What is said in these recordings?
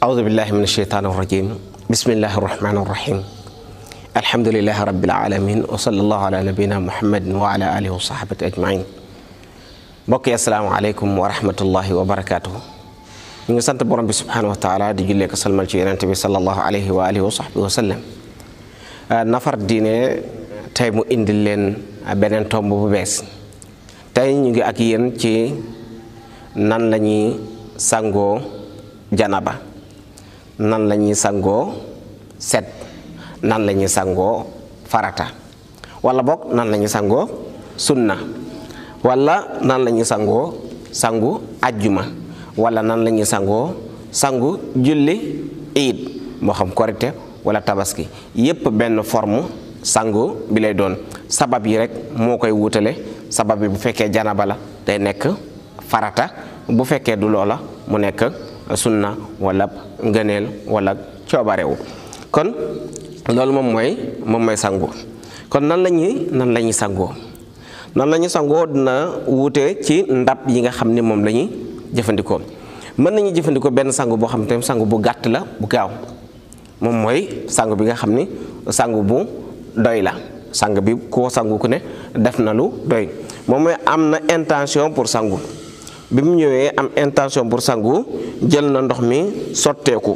أعوذ بالله من الشيطان الرجيم بسم الله الرحمن الرحيم الحمد لله رب العالمين وصلى الله على نبينا محمد وعلى آله وصحبه أجمعين mbokk yi asalaamaaleykum wa rahmatullahi wa barakaatuhu ñu ngi sant borom bi subhanahu wa taala di jullee ko salmal ci yonent bi sallallahu alayhi wa alihi wa sahbihi wa sallam nafar diine tey mu indil leen beneen tomb bu bees tey ñu ngi ak yéen ci nan la ñuy sangoo janaba nan la ñuy sangoo set nan la ñuy sangoo farata wala bokk nan la ñuy sangoo sunna wala nan la ñuy sangoo sangu ajjuma wala nan la ñuy sangoo sangu julli iid moo xam korite wala tabaski yépp benn forme sangu bi lay doon sabab yi rek moo koy wutale sabab bi bu fekkee janaba la day nekk farata bu fekkee du loola mu nekk sunna wala ngëneel wala coobarewu kon loolu moom mooy sangu kon nan la ñuy sangoo nan la ñuy sangoo dina wuute ci ndab yi nga xam ni moom la ñuy jëfandikoo mën nañu jëfandikoo benn sangu boo xam ne sangu bu gàtt la bu gaaw moom mooy sangu bi nga xam ni sangu bu doy la sang bi koo sangu ku ne def na lu doy moom mooy am na intention pour sangu bi mu ñëwee am intention pour sangu jël na ndox mi sotteeku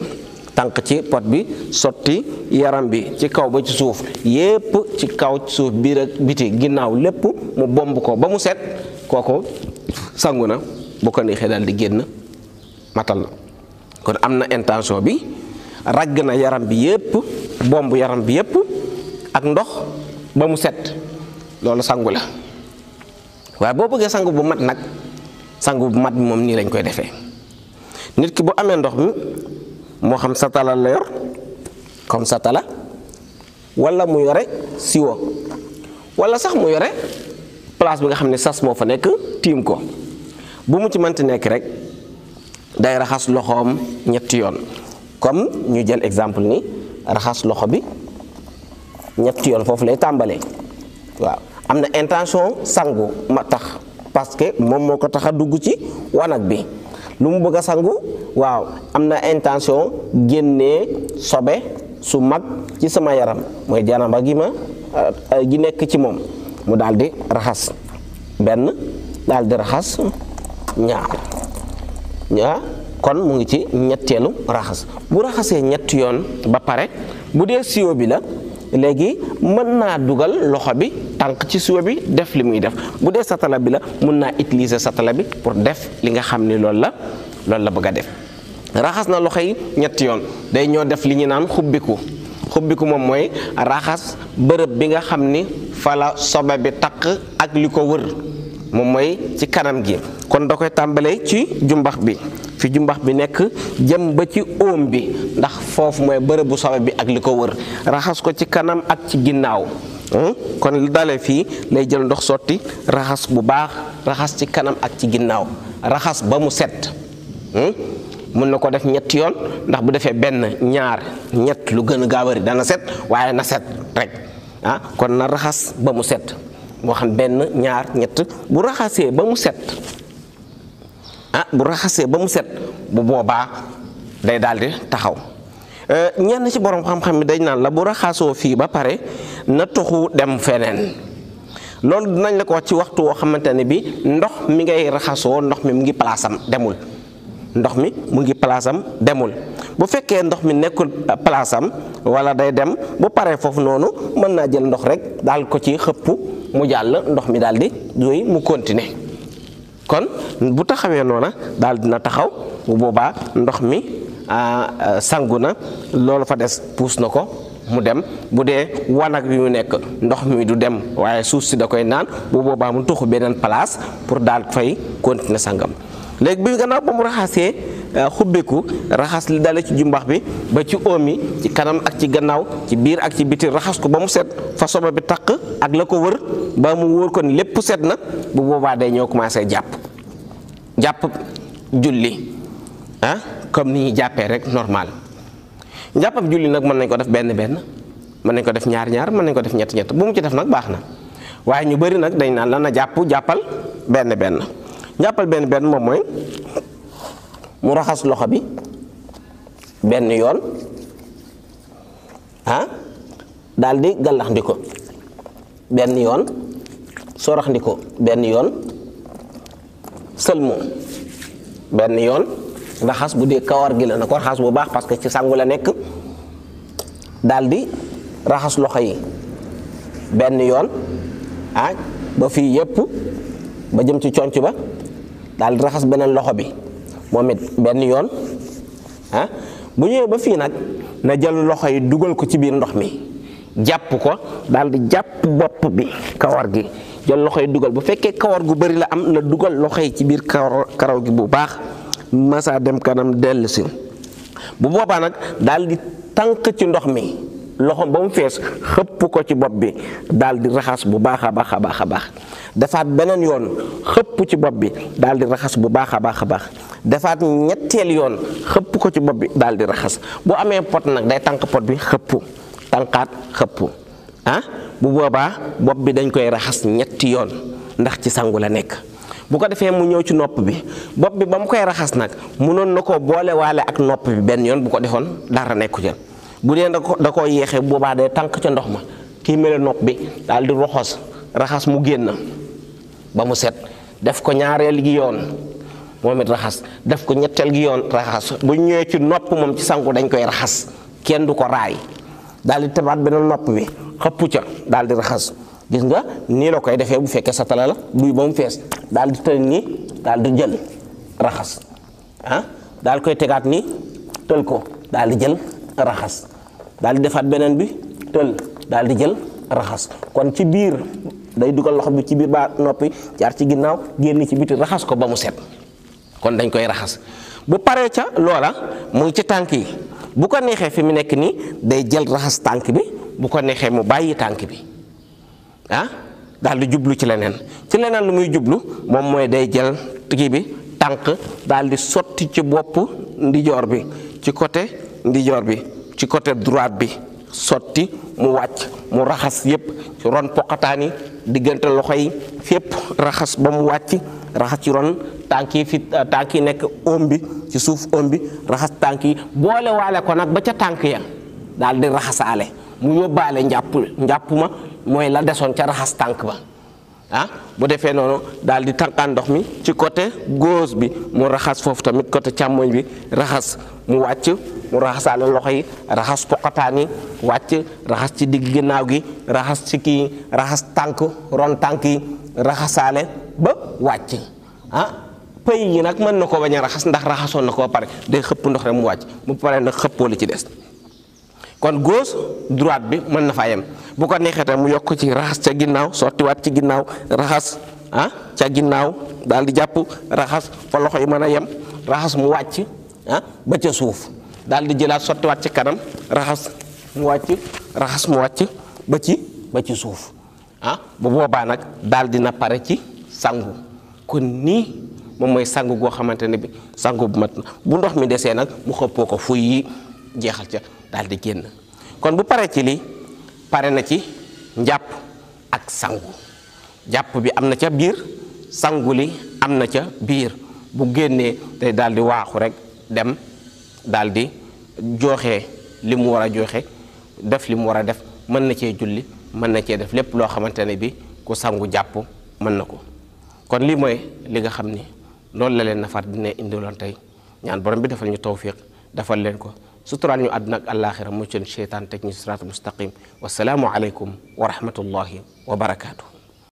tànk ci pot bi sotti yaram bi ci kaw ba ci suuf yépp ci kaw ci suuf biir ak biti ginnaaw lépp mu bomb ko ba mu set kooku sangu na bu ko neexee daal di génn matal na kon am na intention bi ragg na yaram bi yépp bomb yaram bi yépp ak ndox ba mu set loolu sangu la waaye boo bëggee sangu bu mat nag sangu bu mat bi moom nii lañ koy defee nit ki bu amee ndox mi moo xam satala la yor comme satala wala mu yore siwo wala sax mu yore place bi nga xam ne sas moo fa nekk tiim ko bu mu ci mënti nekk rek day raxas loxoom ñetti yoon comme ñu jël exemple ni raxas loxo bi ñetti yoon foofu lay tàmbalee waaw am na intention sangu ma tax parce que moom moo ko tax a dugg ci wanag bi lu mu bëgg a sangu waaw am na intention génnee sobe su mag ci sama yaram mooy janaba gi gi nekk ci moom mu daal di raxas benn daal di raxas ñaar kon mu ngi ci ñetteelu raxas bu raxasee ñetti yoon ba pare bu dee siwo bi la léegi mën naa dugal loxo bi tànk ci siwo bi def li muy def bu dee satala bi la mën naa utiliser satala bi pour def li nga xam ni loolu la bëgg a def raxas na loxo yi ñetti yoon day ñoo def li ñu naan xubbiku moom mooy raxas bërëb bi nga xam ni fa la sobe bi takk ak li ko wër moom mooy ci kanam gi kon da koy tàmbalee ci jumbax bi fi jumbax bi nekk jëm ba ci óom bi ndax foofu mooy bërëbu sobe bi ak li ko wër raxas ko ci kanam ak ci ginnaaw kon li dalee fii lay jël ndox sotti raxas bu baax raxas ci kanam ak ci ginnaaw raxas ba mu set mën na ko def ñetti yoon ndax bu defee benn ñaar ñett lu gën a gaawari dana set waaye na set rek kon na raxas ba mu set moo xam benn ñaar ñett bu raxasee ba mu set bu boobaa day daal di taxaw ñenn ci borom xam-xam mi dañ naan la bu raxasoo fii ba pare na toxu dem feneen loolu dinañ la ko wax ci waxtu woo xamante ne bi ndox mi ngay raxasoo ndox mi mu ngi palaasam demul bu fekkee ndox mi nekkul palaasam wala day dem bu paree foofu noonu mën naa jël ndox rek daal ko ci xëpp mu jàll ndox mi daal di doy mu continuer kon bu taxawee noona daal dina taxaw bu boobaa ndox mi sangu na loolu fa des puus na ko mu dem bu dee wanag bi mu nekk ndox mi du dem waaye suuf si da koy naan bu boobaa mu tuxu beneen place pour daal fay continuer sangam léegi bi gannaaw ba mu raxasee xubbeeku raxas li dale ci jumbax bi ba ci óom yi ci kanam ak ci gannaaw ci biir ak ci biti raxas ko ba mu set fa sobe bi takk ak la ko wër ba mu wóor ko ni lépp set na bu boobaa day ñëw commencé jàpp julli comme ni ñuy jàppee rek normal jàppam julli nag mën nañ ko def benn mën nañ ko def ñaar mën nañ ko def ñett bu mu ci def nag baax na waaye ñu bari nag dañ naan lan na jàppal benn jàppal benn moom mooy mu raxas loxo bi benn yoon daal di gallax ndiko benn yoon sorax ndiko benn yoon sëlmu benn yoon raxas bu dee kawar gi la na ko raxas bu baax parce que ci sangu la nekk daal di raxas loxo yi benn yoon ba fii yépp ba jëm ci conc ba daal di raxas beneen loxo bi moom it benn yoon bu ñëwee ba fii nag na jël loxo yi dugal ko ci biir ndox mi jàpp ko daal di jàpp bopp bi kawar gi jël loxo yi dugal bu fekkee kawar gu bari la am na dugal loxo yi ci biir karaw gi bu baax masa dem kanam dellu si bu boobaa nag daal di tànk ci ndox mi loxo ba mu fees xëpp ko ci bopp bi daal di raxas bu baax a baax a baax a baax defaat beneen yoon xëpp ci bopp bi daal di raxas bu baax a baax a baax defaat ñetteel yoon xëpp ko ci bopp bi daal di raxas bu amee pot nag day tànk pot bi xëpp tànkaat xëpp bu boobaa bopp bi dañ koy raxas ñetti yoon ndax ci sangu la nekk bu ko defee mu ñëw ci nopp bi bopp bi ba mu koy raxas nag mënoon na koo boole waale ak nopp bi benn yoon bu ko defoon dara nekku ca bu dee da koo yéexee boobaa day tànk ca ndox ma kii mel nopp bi daal di roxos raxas mu génn ba mu set def ko ñaareel gi yoon moom it raxas def ko ñetteel gi yoon raxas bu ñëwee ci nopp moom ci sangu dañ koy raxas kenn du ko raay daal di tabaat beneen nopp bi xëpp ca daal di raxas gis nga nii la koy defee bu fekkee sa tala la duy ba mu fees daal di tël nii daal di jël raxas daal koy tegaat nii tël ko daal di jël raxas daal di defaat beneen bi tël daal di jël raxas kon ci biir day dugal loxo bi ci biir ba noppi jaar ci ginnaaw génn ci biti raxas ko ba mu set kon dañ koy raxas bu paree ca loola mu ngi ci tànk yi bu ko neexee fi mu nekk nii day jël raxas tànk bi bu ko neexee mu bàyyi tànk bi daal di jublu ci leneen lu muy jublu moom mooy day jël kii bi tànk daal di sotti ci bopp ndijoor bi ci côté ndijoor bi ci côté droite bi sotti mu wàcc mu raxas yépp ci ron poqataan yi diggante loxo yi fépp raxas ba mu wàcc raxas ci ron tànk yi nekk oom bi ci suuf oom bi raxas tànk yi boole waale ko nag ba ca tànk ya daal di raxasaale mu yóbbaale njàpp ma mooy la desoon ca raxas tànk ba bu defee noonu daal di tànkaan ndox mi ci côté gauche bi mu raxas foofu tamit côté càmmoñ bi raxas mu wàcc mu raxasaale loxo yi raxas poqataan yi wàcc raxas ci digg ginnaaw gi raxas ci kii raxas tànk ron tànk yi raxasaale ba wàcc pëy yi nag mën na ko bañ a raxas ndax raxasoon na ko ba pare day xëpp ndox rek mu wàcc mu pare nag xëppoo li ci des kon gauche droite bi mën na faa yem bu ko neexee tam mu yokk ci raxas ca ginnaaw sottiwaat ci ginnaaw raxas ca ginnaaw daal di jàpp raxas fa loxo yi mën a yem raxas mu wàcc ba ca suuf daal di jëlaat sottiwaat ci kanam raxas mu wàcc raxas mu wàcc ba ci suuf bu boobaa nag daal dina pare ci sangu kon nii moom mooy sangu goo xamante ne bi sangu bu mat na bu ndox mi desee nag mu xëppoo ko fuy yi jeexal ca daal di génn kon bu paree ci lii pare na ci njàpp ak sangu jàpp bi am na ca biir sangu li am na ca biir bu génnee day daal di waaxu rek dem daal di joxe li mu war a joxe def li mu war a def mën na cee julli mën na cee def lépp loo xamante ne bi ku sangu jàpp mën na ko kon lii mooy li nga xam ni loolu la leen nafar dina indiloon tey ñaan borom bi defal ñu tawfiq defal leen ko suturaal ñu àdduna ak àllaaxira mucc seytaan teg ñu siraatul mustaqim wasalaamu aleykum wa rahmatullahi wa barakaatu.